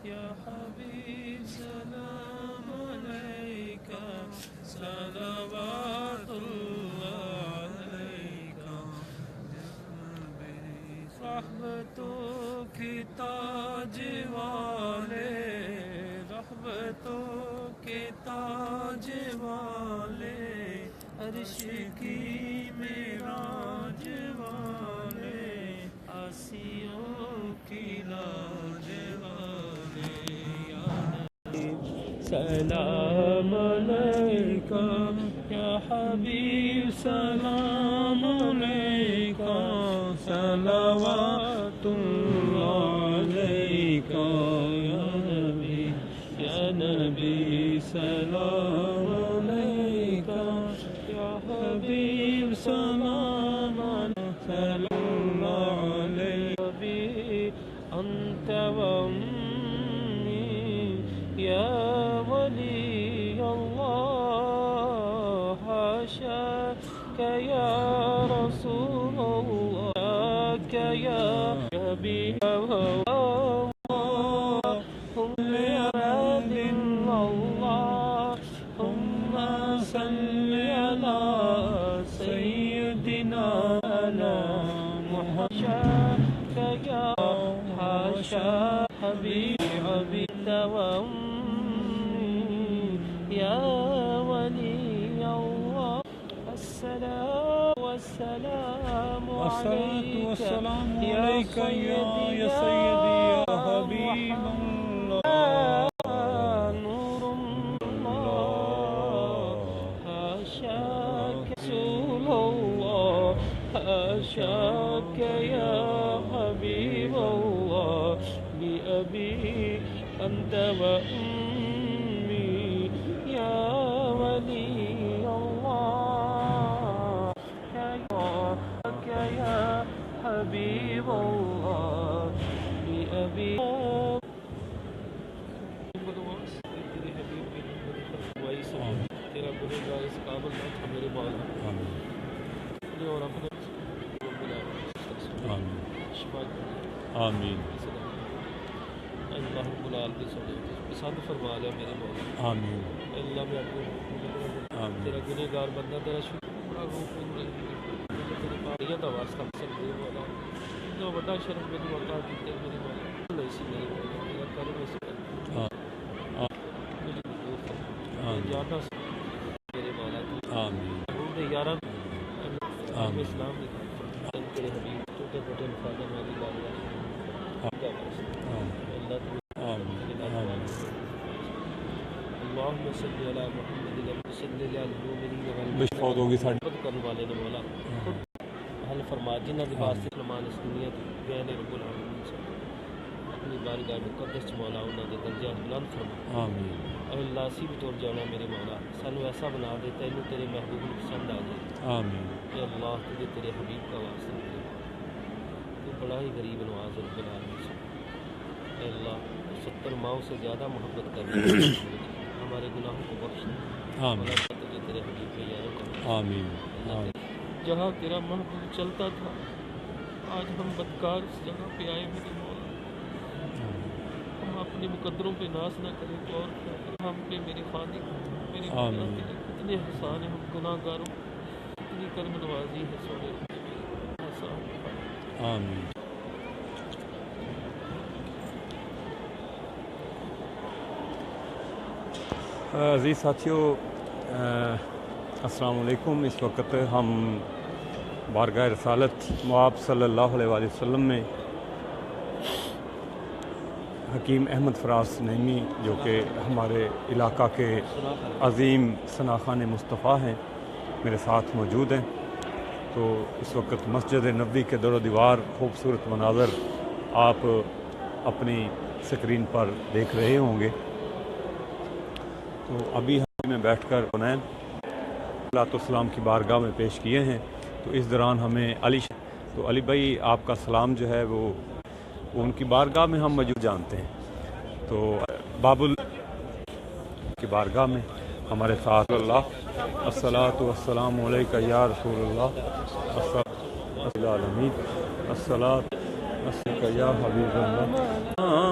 یا حبیب سلام علیکہ صلوات اللہ علیکہ رحمتوں کی تاج والے رحمتوں کے تاج والے عرش کی معراج والے آسیوں کی لاج والے یا نبی سلام علیکہ یا حبیب سلام علیکہ صلوات اللہ علیکہ یا نبی سلام علیکہ یا حبیب سلام علیکہ انت وامي يا ولي الله حاشاك يا رسول الله يا حبيب الله هم عباد الله ثم صل على سيدنا محمد يا حاشا حبيبي وأمي يا ولي الله السلام والسلام عليك يا سيدي يا حبيب الله نور الله حاشاك رسول الله حاشاك يا حبيب الله بأبي أنت وأمي يا ولي الله يا حبيب الله بأبي تیرا گنہگار اس قابل نہ تھا میرے مولا اور اپنے آمین اللہ رب العالمین سے پسند فرما لیا میرے مولا آمین اللہ میں اپنے تیرا گنہگار بندہ تیرا شکر بڑا روح تیرے پاس دا واسطہ پسند میرے مولا جو بڑا شرف میرے مولا کیتے میرے مولا اللہ اسی میرے مولا تیرا کرم اسی مجھے دوست جانا میرے مولا آمین روح دے یارہ اسلام نے تیرے حبیب چھوٹے چھوٹے مفادہ مالی لالیہ اللہ اللہم صلی علی محمد صلی علی المؤمنین بشفاعت ہوگی ساڑھی محبت کرنے والے نے مولا حل فرما جنہ دی واسطے فرمان اس دنیا دی بین رب العالمین سے اپنی بارگاہ مقدس مولا انہاں دے درجات بلند فرما آمین اے اللہ اسی بھی طور جانا میرے مولا سانو ایسا بنا دے تینوں تیرے محبوب کو پسند آ جائے آمین اے اللہ تجھے تیرے حبیب کا واسطہ دے تو بڑا ہی غریب نواز رب العالمین سے اے اللہ 70 ماؤں سے زیادہ محبت کرنے ہمارے گناہوں کو بخش دے آمین تجھے تیرے حبیب کے یاروں کا آمین جہاں تیرا محبوب چلتا تھا آج ہم بدکار اس جگہ پہ آئے میرے مولا ہم اپنے مقدروں پہ ناز نہ کریں تو اور کیا کریں ہم پہ میرے خالق میرے مولا تیرے کتنے احسان ہیں ہم گناہ گاروں کتنی کرم نوازی ہے سونے احسان آمین عزیز ساتھیو السلام علیکم۔ اس وقت ہم بارگاہ رسالت مواب صلی اللہ علیہ وآلہ وسلم میں حکیم احمد فراز نعیمی جو کہ ہمارے علاقہ کے عظیم ثناخان مصطفیٰ ہیں میرے ساتھ موجود ہیں۔ تو اس وقت مسجد نبوی کے در و دیوار خوبصورت مناظر آپ اپنی اسکرین پر دیکھ رہے ہوں گے۔ تو ابھی ہم میں بیٹھ کر حنین علیہ السلام کی بارگاہ میں پیش کیے ہیں۔ تو اس دوران ہمیں تو علی بھائی آپ کا سلام جو ہے وہ ان کی بارگاہ میں ہم موجود جانتے ہیں۔ تو بابل کی بارگاہ میں ہمارے ساتھ اللہ الصلاۃ والسلام علیکہ یا رسول اللہ الصلاۃ علیکہ یا حبیب اللہ